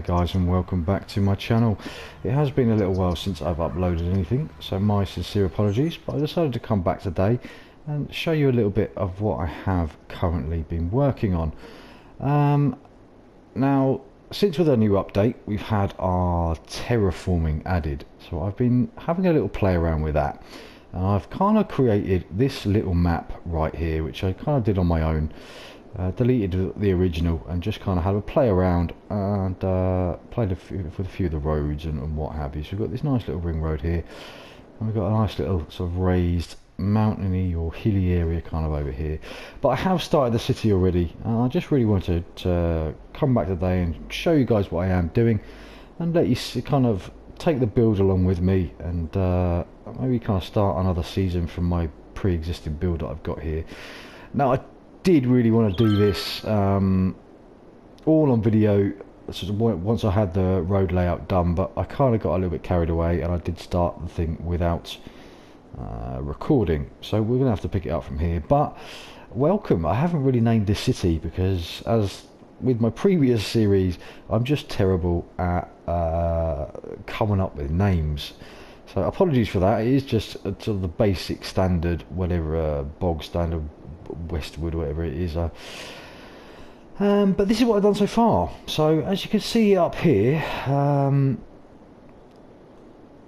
guys, and welcome back to my channel. It has been a little while since I've uploaded anything, so my sincere apologies, but I decided to come back today and show you a little bit of what I have currently been working on. Now, since with our new update, we've had our terraforming added, so I've been having a little play around with that, and I've kind of created this little map right here, which I kind of did on my own. Deleted the original and just kind of had a play around and played with a few of the roads and what have you. So we've got this nice little ring road here, and we've got a nice little sort of raised mountainy or hilly area kind of over here. But I have started the city already, and I just really wanted to come back today and show you guys what I am doing and let you kind of take the build along with me, and maybe kind of start another season from my pre-existing build that I've got here. Now, I did really want to do this all on video once I had the road layout done, but I kind of got a little bit carried away and I did start the thing without recording, so we're gonna have to pick it up from here. But welcome. I haven't really named this city because, as with my previous series, I'm just terrible at coming up with names, so apologies for that. It is just sort of the basic standard, whatever, bog standard Westwood, whatever it is. But this is what I've done so far. So as you can see up here, I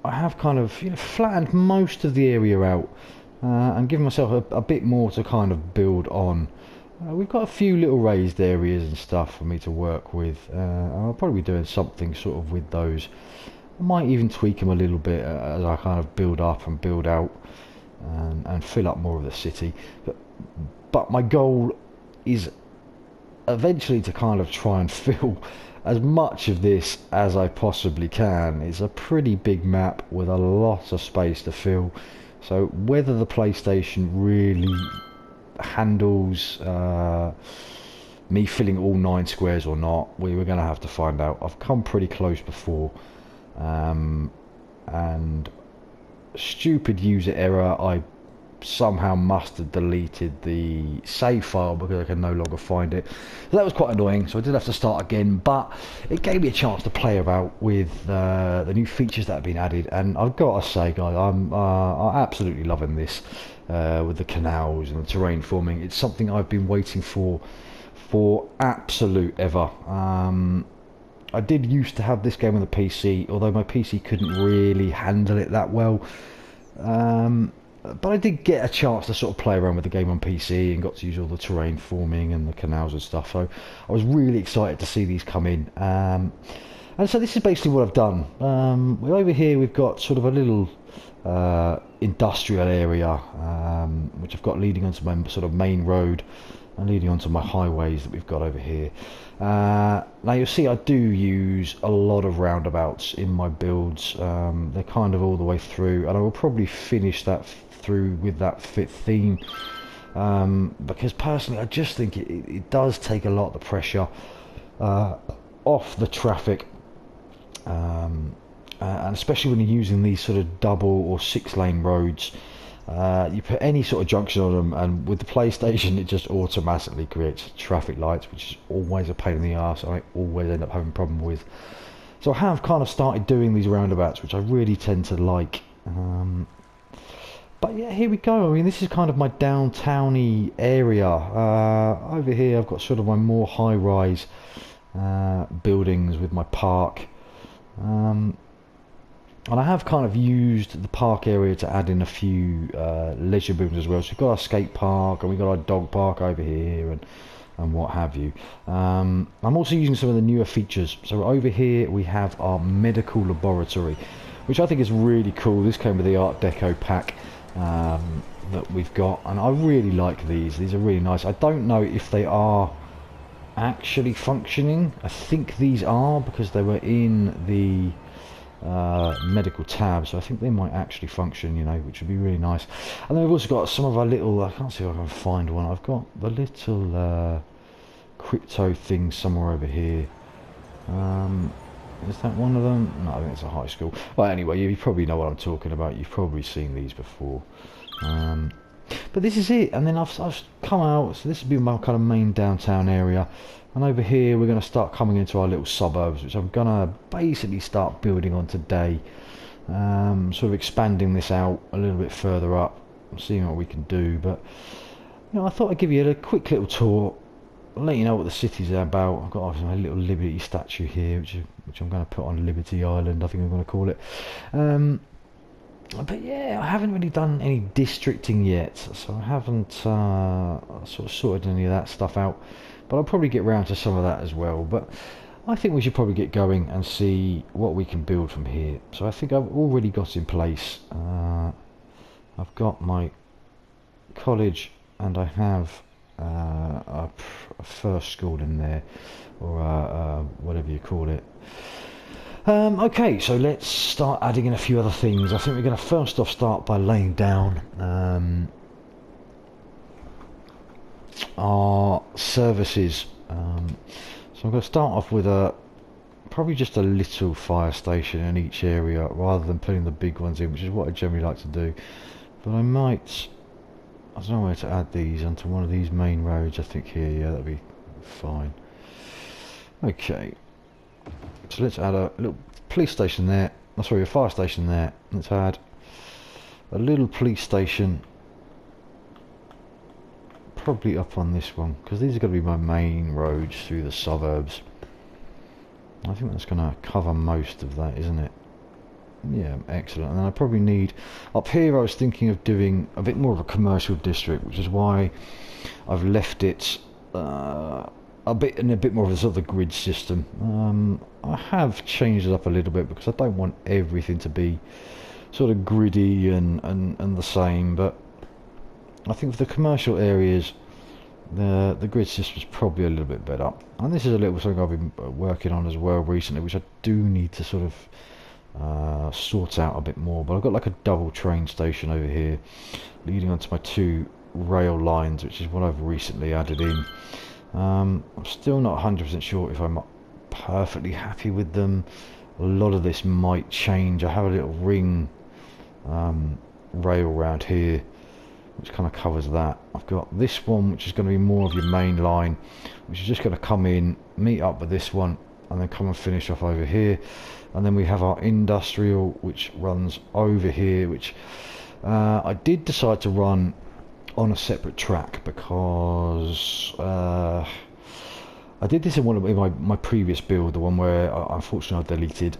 have kind of flattened most of the area out and given myself a bit more to kind of build on. We've got a few little raised areas and stuff for me to work with. I'll probably be doing something sort of with those. I might even tweak them a little bit as I kind of build up and build out and fill up more of the city. But my goal is eventually to kind of try and fill as much of this as I possibly can. It's a pretty big map with a lot of space to fill, so whether the PlayStation really handles me filling all 9 squares or not, we were going to have to find out. I've come pretty close before, and stupid user error, I somehow must have deleted the save file because I can no longer find it. So that was quite annoying, so I did have to start again, but it gave me a chance to play about with the new features that have been added, and I've got to say, guys, I'm absolutely loving this with the canals and the terrain forming. It's something I've been waiting for absolute ever. I did used to have this game on the PC, although my PC couldn't really handle it that well. But I did get a chance to sort of play around with the game on PC and got to use all the terrain forming and the canals and stuff, so I was really excited to see these come in. And so this is basically what I've done. Over here we've got sort of a little industrial area, which I've got leading onto my sort of main road and leading onto my highways that we've got over here. Now you'll see I do use a lot of roundabouts in my builds. They're kind of all the way through, and I will probably finish that through with that fit theme, because personally I just think it does take a lot of the pressure off the traffic, and especially when you're using these sort of double or 6-lane roads. You put any sort of junction on them, and with the PlayStation it just automatically creates traffic lights, which is always a pain in the arse, and I always end up having a problem with. So I have kind of started doing these roundabouts, which I really tend to like. But yeah, here we go. I mean, this is kind of my downtowny area. Over here I've got sort of my more high-rise buildings with my park. And I have kind of used the park area to add in a few leisure buildings as well. So we've got our skate park, and we've got our dog park over here, and what have you. I'm also using some of the newer features. So over here we have our medical laboratory, which I think is really cool. This came with the Art Deco pack that we've got, and I really like these. These are really nice. I don't know if they are actually functioning. I think these are, because they were in the medical tab, so I think they might actually function, which would be really nice. And then we've also got some of our little, I can't see if I can find one, I've got the little crypto thing somewhere over here. Is that one of them? No, I think it's a high school. Well, anyway, you probably know what I'm talking about. You've probably seen these before. But this is it, and then I've come out, so this has been my kind of main downtown area, and over here we're going to start coming into our little suburbs, which I'm going to basically start building on today, sort of expanding this out a little bit further up, seeing what we can do. But you know, I thought I'd give you a quick little tour, let you know what the city's about. I've got a little Liberty statue here, which I'm going to put on Liberty Island, I think I'm going to call it. But yeah, I haven't really done any districting yet, so I haven't sort of sorted any of that stuff out. But I'll probably get round to some of that as well. But I think we should probably get going and see what we can build from here. So I think I've already got in place. I've got my college, and I have a first school in there, or whatever you call it. Okay, so let's start adding in a few other things. I think we're going to first off start by laying down our services. So I'm going to start off with probably just a little fire station in each area, rather than putting the big ones in, which is what I generally like to do. But I don't know where to add these onto one of these main roads. I think here, yeah, that'd be fine. Okay. So let's add a little police station there. Oh, sorry, a fire station there. Let's add a little police station, probably up on this one, because these are going to be my main roads through the suburbs. I think that's going to cover most of that, isn't it? Yeah, excellent. And then I probably need up here. I was thinking of doing a bit more of a commercial district, which is why I've left it a bit more of a sort of the grid system. I have changed it up a little bit because I don't want everything to be sort of gritty and the same. But I think for the commercial areas, the grid system is probably a little bit better. And this is a little something I've been working on as well recently, which I do need to sort of sort out a bit more. But I've got like a double train station over here leading onto my 2 rail lines, which is what I've recently added in. I'm still not 100% sure if I'm perfectly happy with them. A lot of this might change. I have a little ring rail around here which kind of covers that. I've got this one which is going to be more of your main line, which is just going to come in, meet up with this one, and then come and finish off over here. And then we have our industrial, which runs over here, which I did decide to run on a separate track because I did this in one of my previous build, the one where unfortunately I deleted,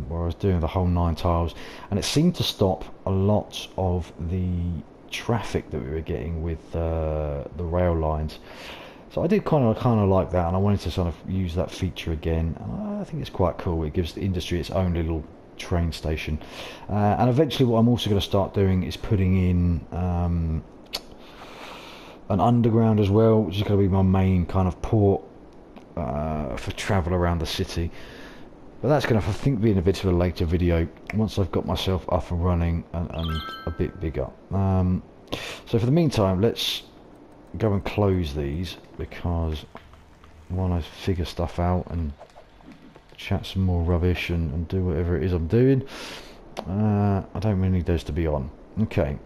where I was doing the whole 9 tiles, and it seemed to stop a lot of the traffic that we were getting with the rail lines. So I did kind of like that, and I wanted to sort of use that feature again, and I think it's quite cool. It gives the industry its own little train station, and eventually what I'm also going to start doing is putting in an underground as well, which is going to be my main kind of port for travel around the city. But that's going to, I think, be in a bit of a later video once I've got myself up and running and a bit bigger. So for the meantime, let's go and close these, because I want to figure stuff out and chat some more rubbish and do whatever it is I'm doing. I don't really need those to be on. Okay.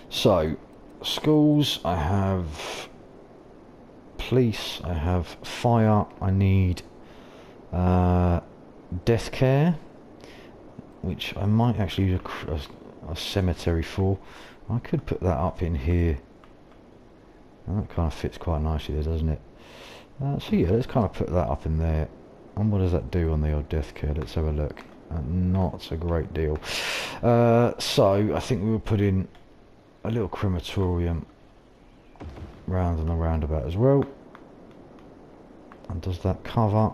So, schools, I have police, I have fire, I need death care, which I might actually use a cemetery for. I could put that up in here, and that kind of fits quite nicely there, doesn't it? So yeah, let's kind of put that up in there. And what does that do on the old death care? Let's have a look. Not a great deal. So I think we will put in a little crematorium round and around about as well. And does that cover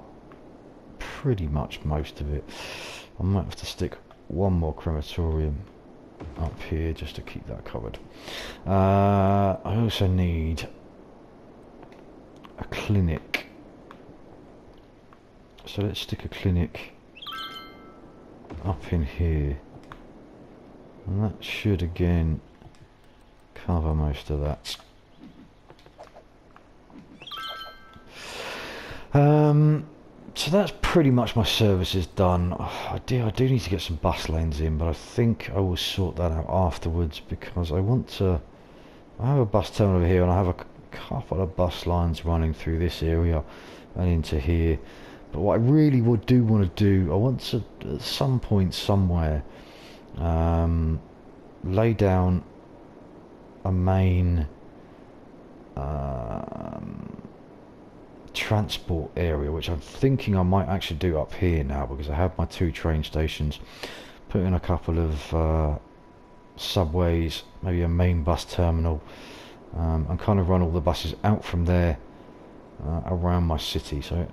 pretty much most of it? I might have to stick one more crematorium up here just to keep that covered. I also need a clinic, so let's stick a clinic up in here, and that should again cover most of that. So that's pretty much my services done. I do need to get some bus lanes in, but I think I will sort that out afterwards because I want to. I have a bus terminal over here, and I have a couple of bus lines running through this area and into here. But what I really want to do, I want to at some point somewhere lay down a main transport area, which I'm thinking I might actually do up here now because I have my 2 train stations. Put in a couple of subways, maybe a main bus terminal, and kind of run all the buses out from there around my city. So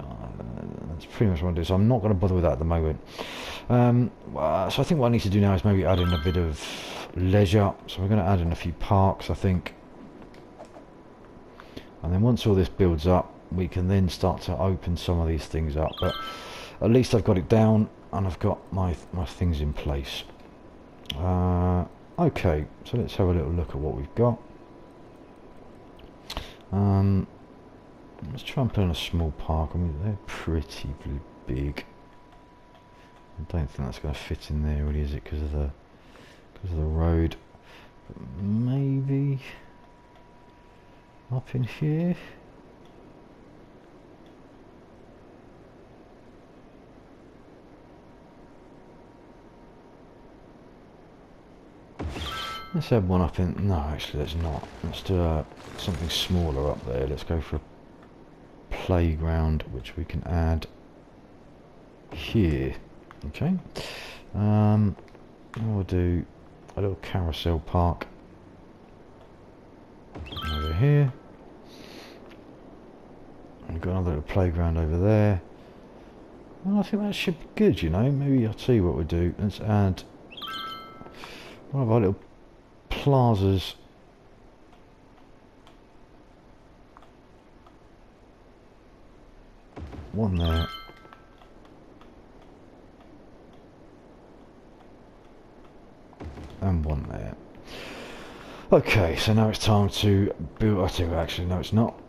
that's pretty much what I do. So I'm not going to bother with that at the moment. So I think what I need to do now is maybe add in a bit of leisure. So we're going to add in a few parks, I think. And then once all this builds up, we can then start to open some of these things up. But at least I've got it down and I've got my things in place. Okay, so let's have a little look at what we've got. Let's try and put in a small park. I mean, they're pretty big. I don't think that's going to fit in there, really, is it? Because of the road. But maybe up in here. Let's have one up in. No, actually, let's not. Let's do something smaller up there. Let's go for a playground, which we can add here. Okay. We'll do a little carousel park over here. We've got another little playground over there. Well, I think that should be good, you know. Maybe I'll tell you what we'll do. Let's add one of our little plazas one there and one there. Okay, so now it's time to build. I think actually no, it's not.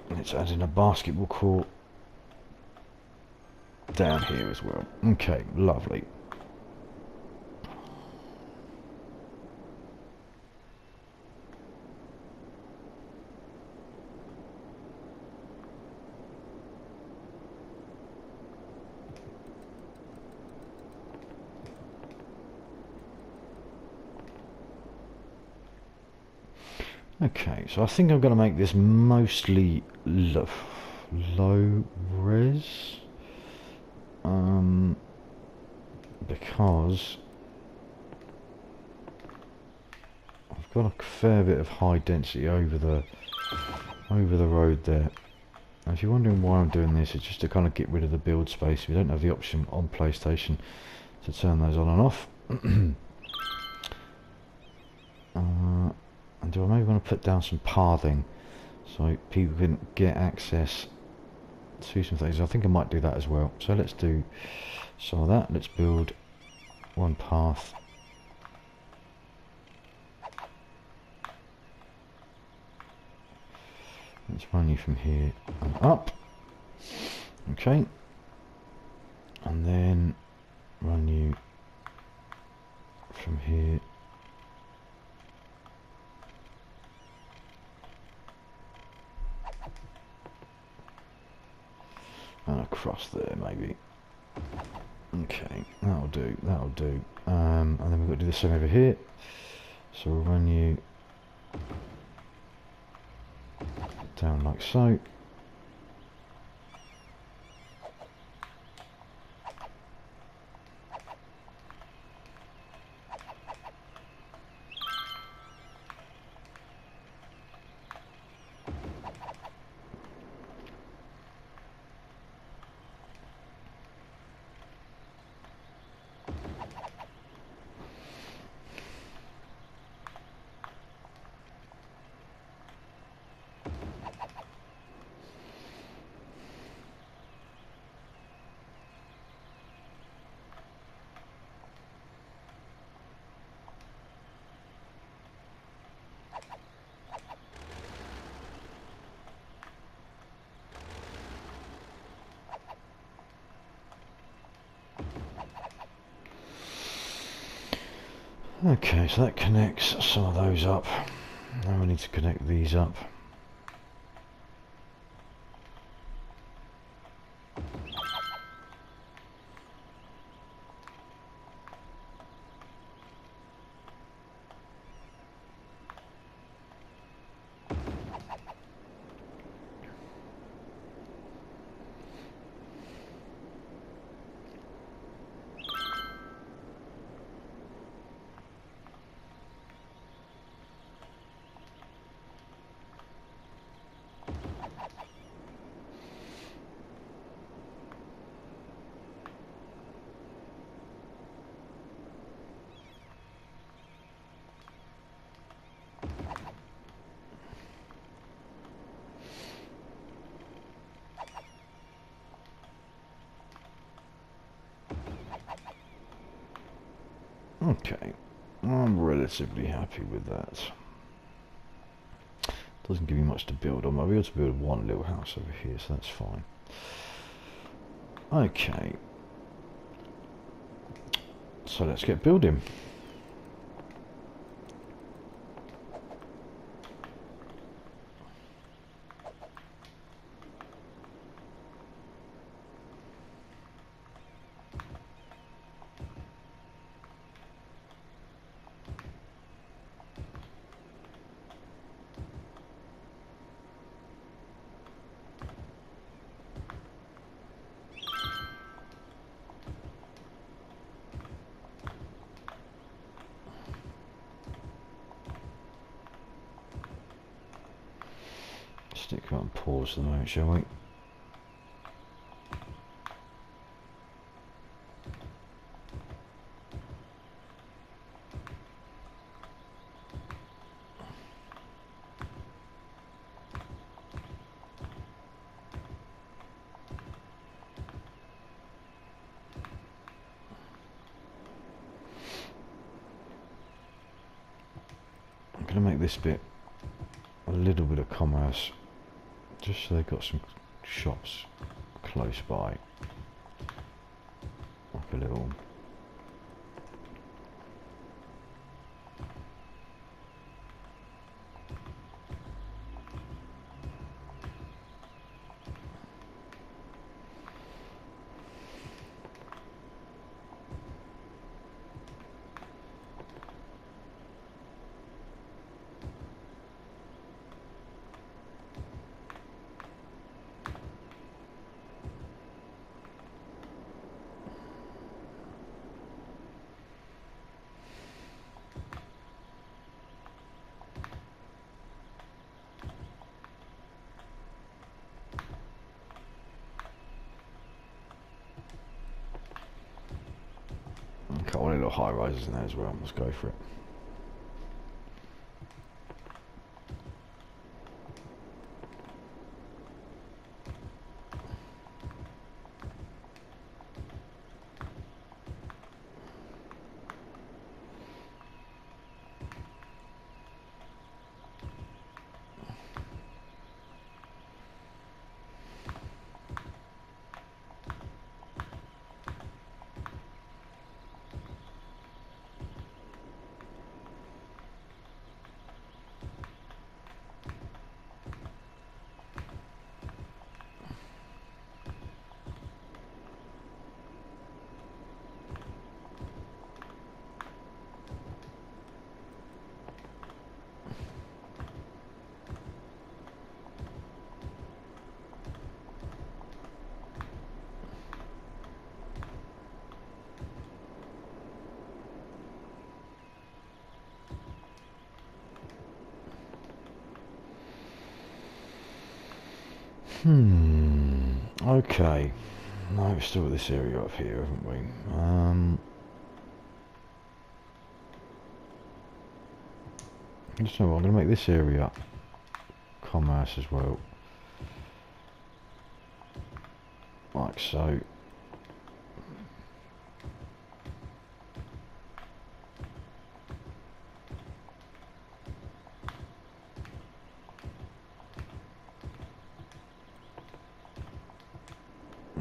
Let's add in a basketball court down here as well. Okay, lovely. Okay, so I think I'm going to make this mostly low res, because I've got a fair bit of high density over the road there. And if you're wondering why I'm doing this, it's just to kind of get rid of the build space. We don't have the option on PlayStation to turn those on and off. And do I maybe want to put down some pathing so people can get access to some things? I think I might do that as well. So let's do some of that. Let's build one path. Let's run you from here and up. Okay. And then run you from here and across there, maybe. Okay, that'll do, that'll do. And then we've got to do the same over here. So we'll run you down like so. Okay, so that connects some of those up. Now we need to connect these up. Okay, I'm relatively happy with that. Doesn't give me much to build on. I'll be able to build one little house over here, so that's fine. Okay, so let's get building. Stick out and pause for the moment, shall we? I'm going to make this bit a little bit of commerce, just so they've got some shops close by, like a little couple of little high rises in there as well. Let's go for it. Okay. No, we've still got this area up here, haven't we? So I'm going to make this area commerce as well, like so.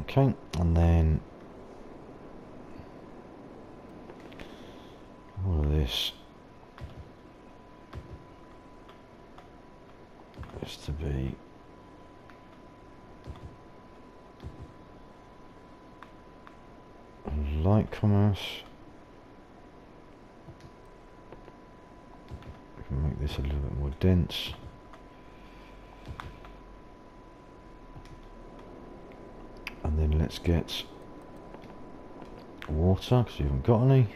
Okay, and then all of this is to be light commerce. We can make this a little bit more dense. And then let's get water, because we haven't got any.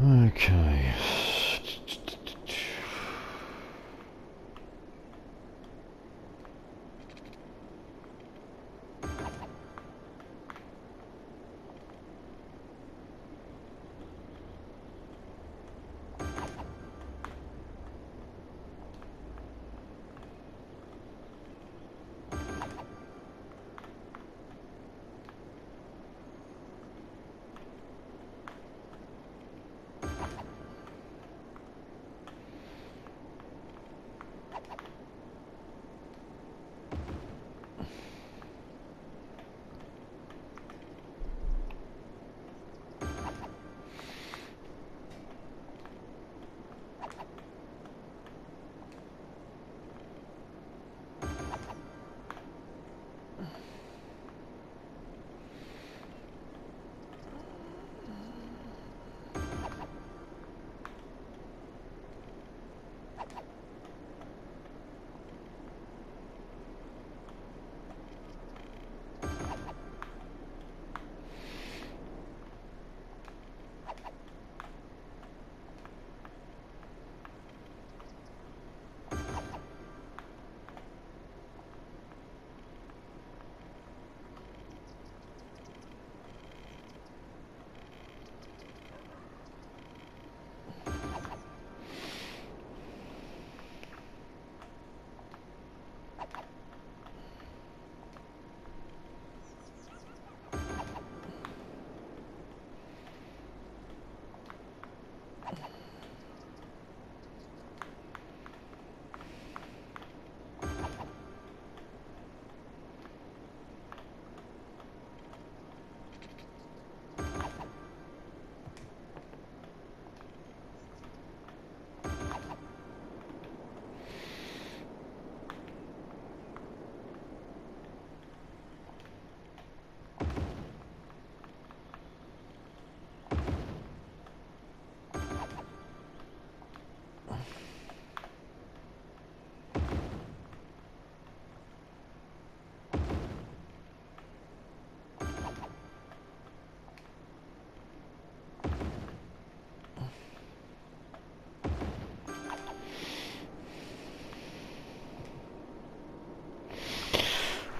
Okay.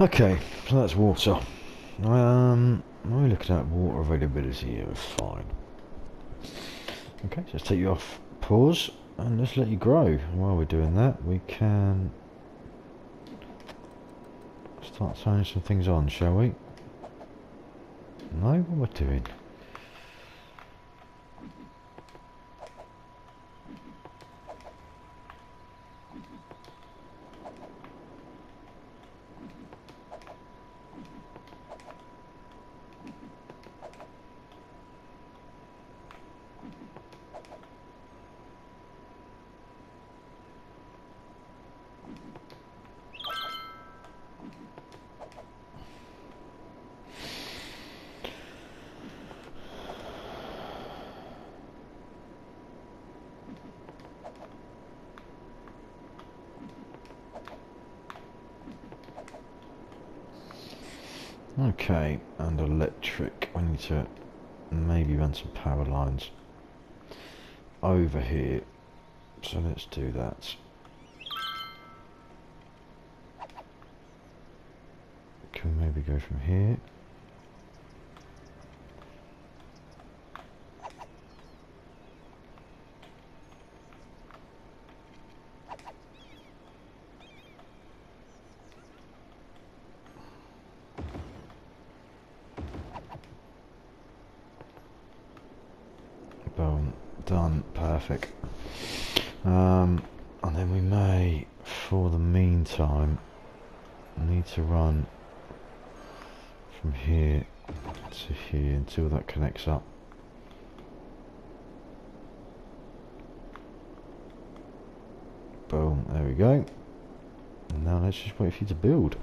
Okay, so that's water. When we look at water availability here, fine. Okay, so let's take you off pause and let's let you grow. While we're doing that, we can start turning some things on, shall we? No, what we're doing. Okay, and electric. I need to maybe run some power lines over here. So let's do that. Can we maybe go from here? Boom, done, perfect. And then we may, for the meantime, need to run from here to here until that connects up. Boom, there we go. And now let's just wait for you to build.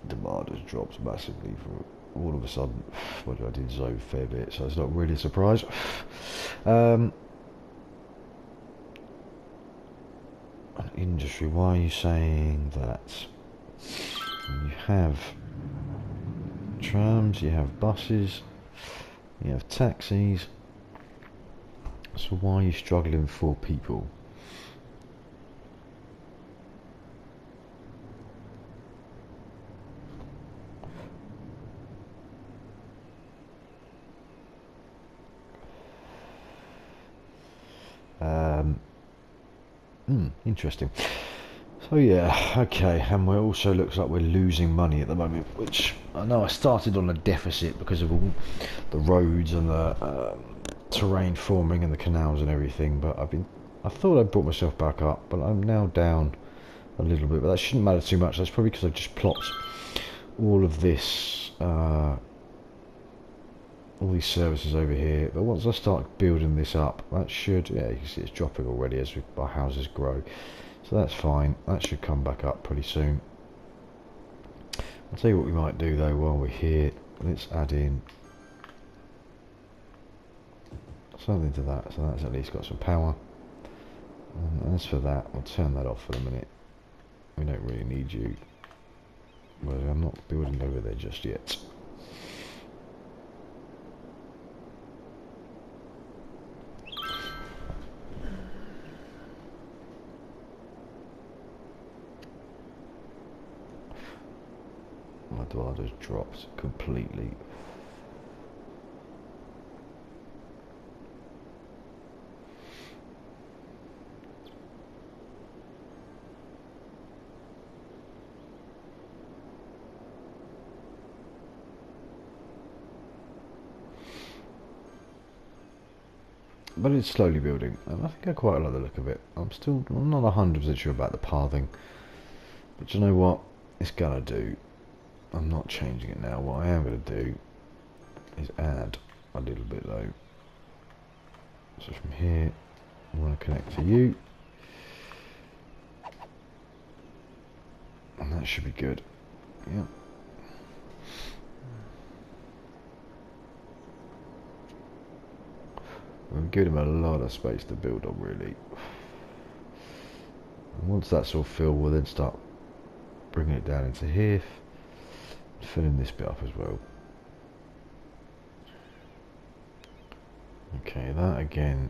Demand has dropped massively for all of a sudden. Well, I did so a fair bit, so it's not really a surprise. Industry, why are you saying that? You have trams, you have buses, you have taxis, so why are you struggling for people? Interesting. So yeah, okay, and it also looks like we're losing money at the moment, which I know I started on a deficit because of all the roads and the terrain forming and the canals and everything, but I thought I brought myself back up, but I'm now down a little bit, but that shouldn't matter too much. That's probably because I've just plopped all of this, all these services over here, but once I start building this up, that should, yeah, you can see it's dropping already as our houses grow. So that's fine, that should come back up pretty soon. I'll tell you what we might do though while we're here, let's add in something to that, so that's at least got some power. And as for that, we'll turn that off for a minute. We don't really need you. Well, I'm not building over there just yet. My dollar just dropped completely. But it's slowly building, and I think I quite like the look of it. I'm not 100% sure about the pathing, but you know what? It's gonna do. I'm not changing it now. What I am going to do is add a little bit though. So from here, I want to connect to you, and that should be good. Yep. We'll give them a lot of space to build on, really. And once that's all filled, we'll then start bringing it down into here. Filling this bit up as well. Okay, that again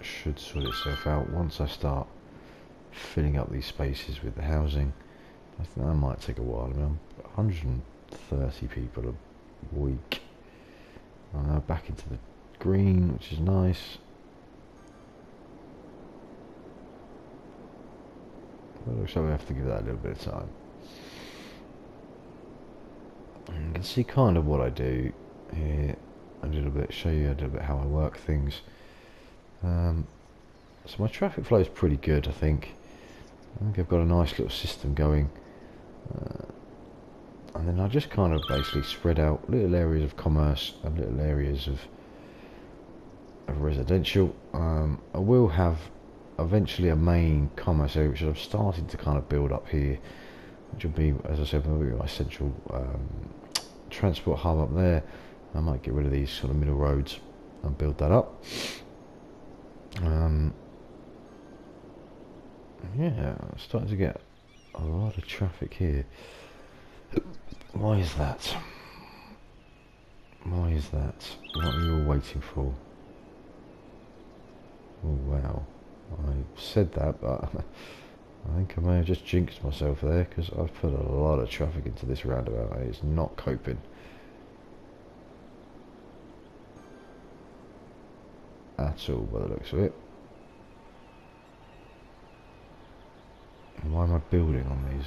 should sort itself out once I start filling up these spaces with the housing. I think that might take a while. I mean, I'm 130 people a week. I'm now back into the green, which is nice. But it looks like we have to give that a little bit of time. You can see kind of what I do here a little bit, show you a little bit how I work things. So my traffic flow is pretty good, I think. I've got a nice little system going. And then I just kind of basically spread out little areas of commerce and little areas of residential. I will have eventually a main commerce area, which I've started to kind of build up here, which will be, as I said, my central transport hub up there. I might get rid of these sort of middle roads and build that up. Yeah, I'm starting to get a lot of traffic here. Why is that? Why is that? What are you all waiting for? Oh wow, I said that, but I think I may have just jinxed myself there, because I've put a lot of traffic into this roundabout and it's not coping at all by the looks of it. And why am I building on these?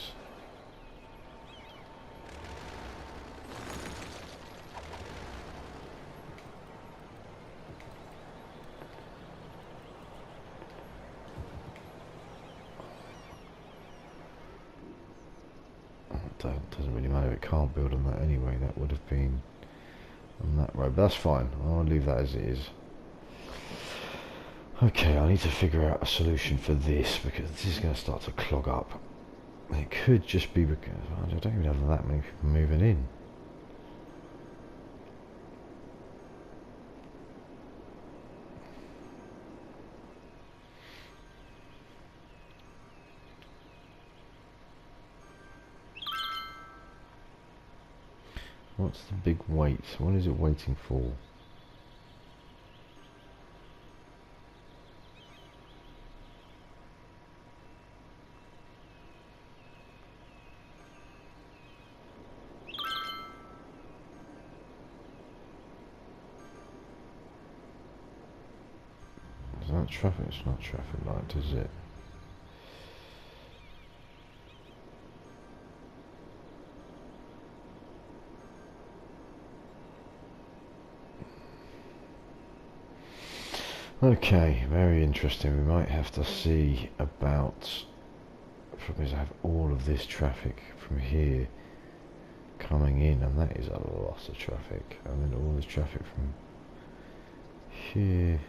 Doesn't really matter, it can't build on that anyway. That would have been on that road, but that's fine, I'll leave that as it is. Okay, I need to figure out a solution for this, because this is going to start to clog up. It could just be because I don't even have that many people moving in. What's the big wait? What is it waiting for? Is that traffic? It's not traffic light, is it? Okay, very interesting. We might have to see about, because I have all of this traffic from here coming in, and that is a lot of traffic, and then all this traffic from here.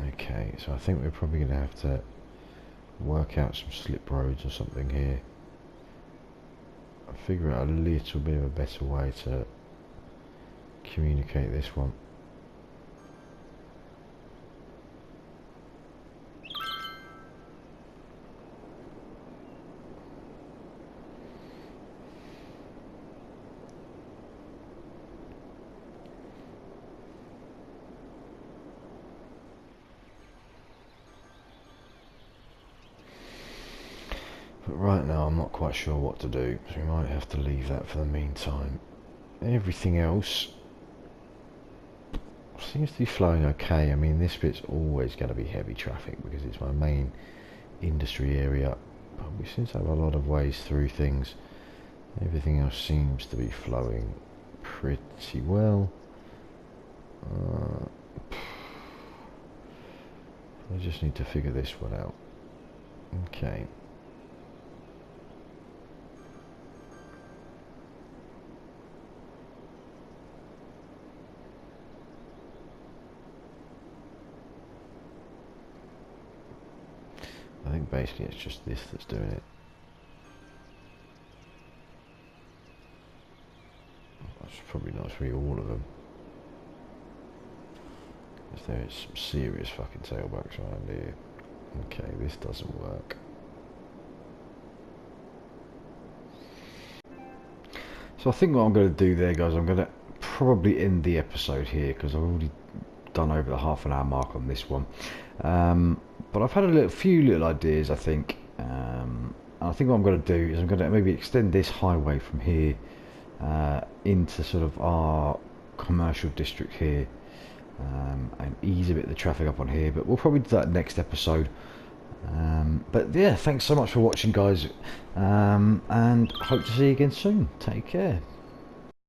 Okay, so I think we're probably going to have to work out some slip roads or something here. Figure out a little bit of a better way to communicate this one. But right now I'm not quite sure what to do, so we might have to leave that for the meantime. Everything else seems to be flowing okay. I mean, this bit's always going to be heavy traffic because it's my main industry area, but we seem to have a lot of ways through things. Everything else seems to be flowing pretty well. I just need to figure this one out. Okay. I think basically it's just this that's doing it. That's probably not really all of them. Because there is some serious fucking tailbacks around here. Okay, this doesn't work. So I think what I'm going to do there, guys, I'm going to probably end the episode here because I've already done over the half-an-hour mark on this one. But I've had a few little ideas, I think. And I think what I'm going to do is I'm going to maybe extend this highway from here into sort of our commercial district here, and ease a bit of the traffic up on here. But we'll probably do that next episode. But yeah, thanks so much for watching, guys, and hope to see you again soon. Take care.